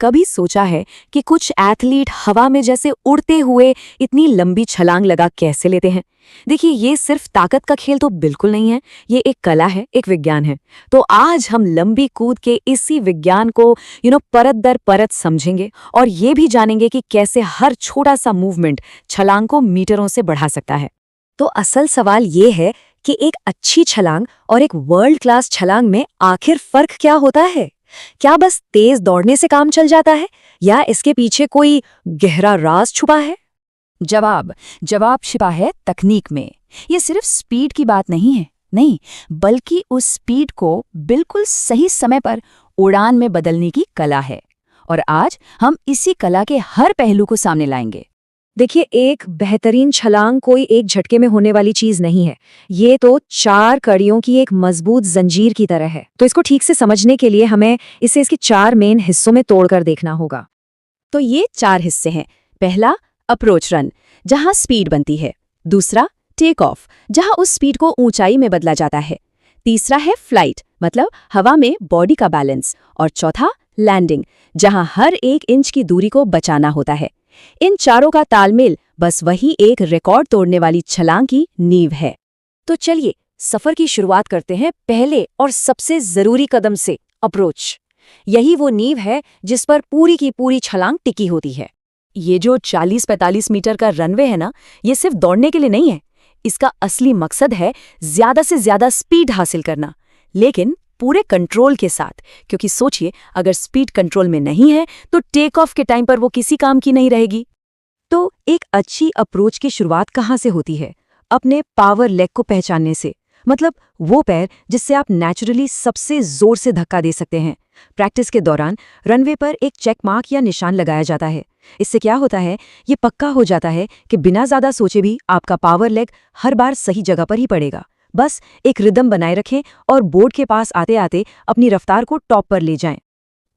कभी सोचा है कि कुछ एथलीट हवा में जैसे उड़ते हुए इतनी लंबी छलांग लगा कैसे लेते हैं? देखिए, ये सिर्फ ताकत का खेल तो बिल्कुल नहीं है, ये एक कला है, एक विज्ञान है। तो आज हम लंबी कूद के इसी विज्ञान को परत दर परत समझेंगे और ये भी जानेंगे कि कैसे हर छोटा सा मूवमेंट छलांग को मीटरों से बढ़ा सकता है। तो असल सवाल ये है कि एक अच्छी छलांग और एक वर्ल्ड क्लास छलांग में आखिर फर्क क्या होता है? क्या बस तेज दौड़ने से काम चल जाता है या इसके पीछे कोई गहरा राज छुपा है? जवाब छिपा है तकनीक में। ये सिर्फ स्पीड की बात नहीं, बल्कि उस स्पीड को बिल्कुल सही समय पर उड़ान में बदलने की कला है। और आज हम इसी कला के हर पहलू को सामने लाएंगे। देखिए, एक बेहतरीन छलांग कोई एक झटके में होने वाली चीज नहीं है। ये तो 4 कड़ियों की एक मजबूत जंजीर की तरह है। तो इसको ठीक से समझने के लिए हमें इसे इसके 4 मेन हिस्सों में तोड़कर देखना होगा। तो ये 4 हिस्से हैं। पहला, अप्रोच रन, जहां स्पीड बनती है। दूसरा, टेक ऑफ, जहां उस स्पीड को ऊंचाई में बदला जाता है। तीसरा है फ्लाइट, मतलब हवा में बॉडी का बैलेंस। और चौथा, लैंडिंग, जहां हर 1 इंच की दूरी को बचाना होता है। इन चारों का तालमेल बस वही एक रिकॉर्ड तोड़ने वाली छलांग की नींव है। तो चलिए सफर की शुरुआत करते हैं पहले और सबसे जरूरी कदम से, अप्रोच। यही वो नींव है जिस पर पूरी की पूरी छलांग टिकी होती है। ये जो 40-45 मीटर का रनवे है ना, ये सिर्फ दौड़ने के लिए नहीं है। इसका असली मकसद है ज्यादा से ज्यादा स्पीड हासिल करना, लेकिन पूरे कंट्रोल के साथ। क्योंकि सोचिए, अगर स्पीड कंट्रोल में नहीं है तो टेक ऑफ के टाइम पर वो किसी काम की नहीं रहेगी। तो एक अच्छी अप्रोच की शुरुआत कहाँ से होती है? अपने पावर लेग को पहचानने से, मतलब वो पैर जिससे आप नेचुरली सबसे जोर से धक्का दे सकते हैं। प्रैक्टिस के दौरान रनवे पर एक चेक मार्क या निशान लगाया जाता है। इससे क्या होता है, ये पक्का हो जाता है कि बिना ज्यादा सोचे भी आपका पावर लेग हर बार सही जगह पर ही पड़ेगा। बस एक रिदम बनाए रखें और बोर्ड के पास आते आते अपनी रफ्तार को टॉप पर ले जाएं।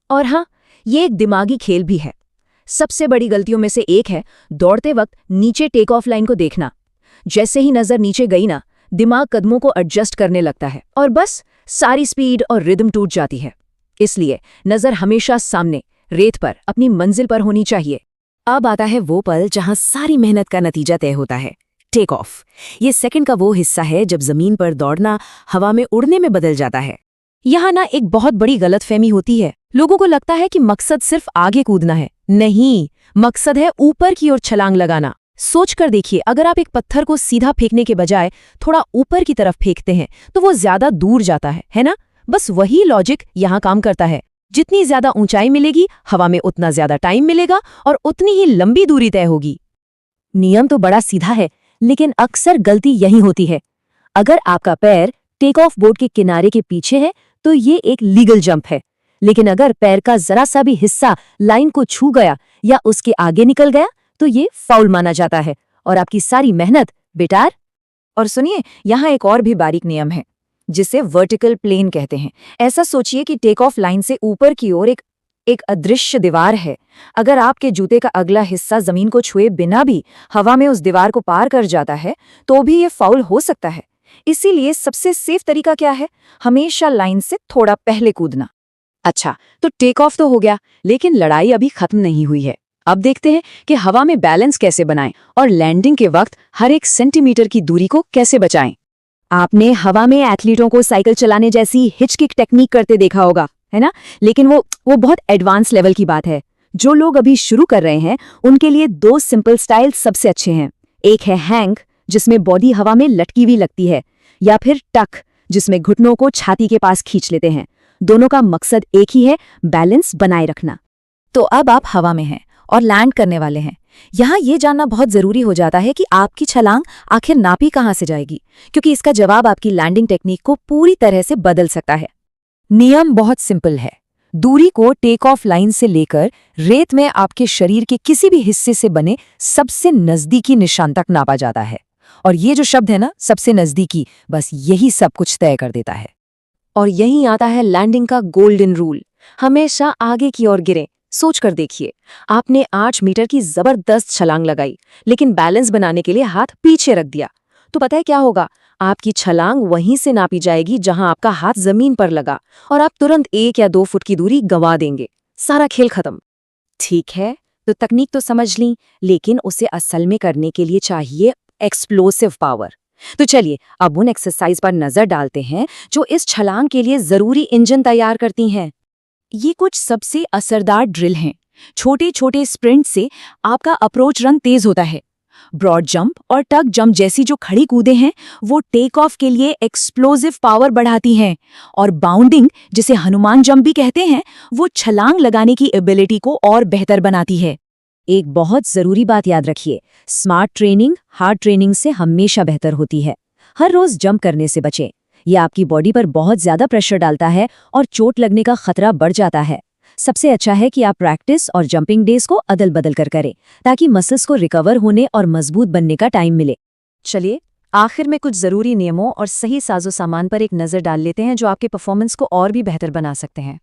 और हाँ, ये एक दिमागी खेल भी है। सबसे बड़ी गलतियों में से एक है दौड़ते वक्त नीचे टेक ऑफ लाइन को देखना। जैसे ही नजर नीचे गई ना, दिमाग कदमों को एडजस्ट करने लगता है और बस सारी स्पीड और रिदम टूट जाती है। इसलिए नजर हमेशा सामने, रेत पर, अपनी मंजिल पर होनी चाहिए। अब आता है वो पल जहां सारी मेहनत का नतीजा तय होता है, टेक ऑफ। ये सेकंड का वो हिस्सा है जब जमीन पर दौड़ना हवा में उड़ने में बदल जाता है। यहाँ ना एक बहुत बड़ी गलतफहमी होती है। लोगों को लगता है कि मकसद सिर्फ आगे कूदना है। नहीं, मकसद है ऊपर की ओर छलांग लगाना। सोच कर देखिए, अगर आप एक पत्थर को सीधा फेंकने के बजाय थोड़ा ऊपर की तरफ फेंकते हैं तो वो ज्यादा दूर जाता है ना? बस वही लॉजिक यहाँ काम करता है। जितनी ज्यादा ऊंचाई मिलेगी, हवा में उतना ज्यादा टाइम मिलेगा और उतनी ही लंबी दूरी तय होगी। नियम तो बड़ा सीधा है, लेकिन अक्सर गलती यही होती है। अगर आपका पैर टेक ऑफ बोर्ड के किनारे के पीछे है तो ये एक लीगल जंप है। लेकिन अगर पैर का जरा सा भी हिस्सा लाइन को छू गया या उसके आगे निकल गया तो ये फाउल माना जाता है और आपकी सारी मेहनत बेकार। और सुनिए, यहाँ एक और भी बारीक नियम है जिसे वर्टिकल प्लेन कहते हैं। ऐसा सोचिए कि टेक ऑफ लाइन से ऊपर की ओर एक अदृश्य दीवार है। अगर आपके जूते का अगला हिस्सा जमीन को छुए बिना भी हवा में उस दीवार को पार कर जाता है तो भी ये फाउल हो सकता है। इसीलिए सबसे सेफ तरीका क्या है? हमेशा लाइन से थोड़ा पहले कूदना। अच्छा, तो टेक ऑफ तो हो गया, लेकिन लड़ाई अभी खत्म नहीं हुई है। अब देखते हैं कि हवा में बैलेंस कैसे बनाएं और लैंडिंग के वक्त हर 1 सेंटीमीटर की दूरी को कैसे बचाएं। आपने हवा में एथलीटों को साइकिल चलाने जैसी हिच किक टेक्निक करते देखा होगा, है ना? लेकिन वो बहुत एडवांस लेवल की बात है। जो लोग अभी शुरू कर रहे हैं उनके लिए 2 सिंपल स्टाइल सबसे अच्छे हैं। एक है हैंग, जिसमें बॉडी हवा में लटकी हुई लगती है, या फिर टक, जिसमें घुटनों को छाती के पास खींच लेते हैं। दोनों का मकसद एक ही है, बैलेंस बनाए रखना। तो अब आप हवा में हैं और लैंड करने वाले हैं। यहाँ ये जानना बहुत जरूरी हो जाता है कि आपकी छलांग आखिर नापी कहाँ से जाएगी, क्योंकि इसका जवाब आपकी लैंडिंग टेक्निक को पूरी तरह से बदल सकता है। नियम बहुत सिंपल है। दूरी को टेक ऑफ लाइन से लेकर रेत में आपके शरीर के किसी भी हिस्से से बने सबसे नजदीकी निशान तक नापा जाता है। और ये जो शब्द है ना, सबसे नजदीकी, बस यही सब कुछ तय कर देता है। और यहीं आता है लैंडिंग का गोल्डन रूल, हमेशा आगे की ओर गिरें। सोच कर देखिए, आपने 8 मीटर की जबरदस्त छलांग लगाई, लेकिन बैलेंस बनाने के लिए हाथ पीछे रख दिया, तो पता है क्या होगा? आपकी छलांग वहीं से नापी जाएगी जहां आपका हाथ जमीन पर लगा और आप तुरंत 1 या 2 फुट की दूरी गंवा देंगे। सारा खेल खत्म। ठीक है, तो तकनीक तो समझ ली, लेकिन उसे असल में करने के लिए चाहिए एक्सप्लोसिव पावर। तो चलिए अब उन एक्सरसाइज पर नजर डालते हैं जो इस छलांग के लिए जरूरी इंजन तैयार करती हैं। ये कुछ सबसे असरदार ड्रिल हैं। छोटे छोटे स्प्रिंट से आपका अप्रोच रन तेज होता है। ब्रॉड जंप और टग जंप जैसी जो खड़ी कूदे हैं वो टेक ऑफ के लिए एक्सप्लोसिव पावर बढ़ाती हैं, और बाउंडिंग, जिसे हनुमान जंप भी कहते हैं, वो छलांग लगाने की एबिलिटी को और बेहतर बनाती है। एक बहुत जरूरी बात याद रखिए, स्मार्ट ट्रेनिंग हार्ड ट्रेनिंग से हमेशा बेहतर होती है। हर रोज जंप करने से बचें, यह आपकी बॉडी पर बहुत ज्यादा प्रेशर डालता है और चोट लगने का खतरा बढ़ जाता है। सबसे अच्छा है कि आप प्रैक्टिस और जंपिंग डेज को अदल बदल कर करें, ताकि मसल्स को रिकवर होने और मजबूत बनने का टाइम मिले। चलिए आखिर में कुछ जरूरी नियमों और सही साजो सामान पर एक नजर डाल लेते हैं जो आपके परफॉर्मेंस को और भी बेहतर बना सकते हैं।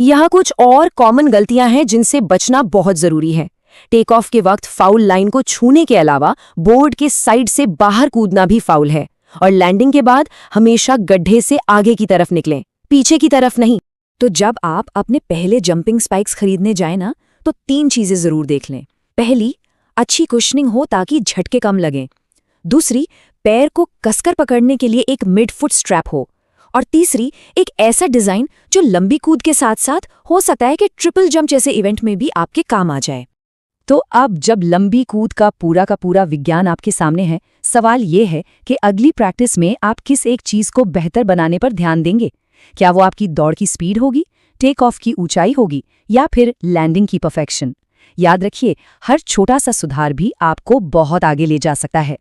यहाँ कुछ और कॉमन गलतियां हैं जिनसे बचना बहुत जरूरी है। टेक ऑफ के वक्त फाउल लाइन को छूने के अलावा बोर्ड के साइड से बाहर कूदना भी फाउल है, और लैंडिंग के बाद हमेशा गड्ढे से आगे की तरफ निकलें, पीछे की तरफ नहीं। तो जब आप अपने पहले जंपिंग स्पाइक्स खरीदने जाएं ना, तो 3 चीजें जरूर देख लें। पहली, अच्छी कुशनिंग हो ताकि झटके कम लगें। दूसरी, पैर को कसकर पकड़ने के लिए एक मिड फुट स्ट्रैप हो। और तीसरी, एक ऐसा डिजाइन जो लंबी कूद के साथ साथ हो सकता है कि ट्रिपल जंप जैसे इवेंट में भी आपके काम आ जाए। तो अब जब लंबी कूद का पूरा विज्ञान आपके सामने है, सवाल ये है कि अगली प्रैक्टिस में आप किस एक चीज को बेहतर बनाने पर ध्यान देंगे। क्या वो आपकी दौड़ की स्पीड होगी, टेक ऑफ की ऊंचाई होगी, या फिर लैंडिंग की परफेक्शन? याद रखिए, हर छोटा सा सुधार भी आपको बहुत आगे ले जा सकता है।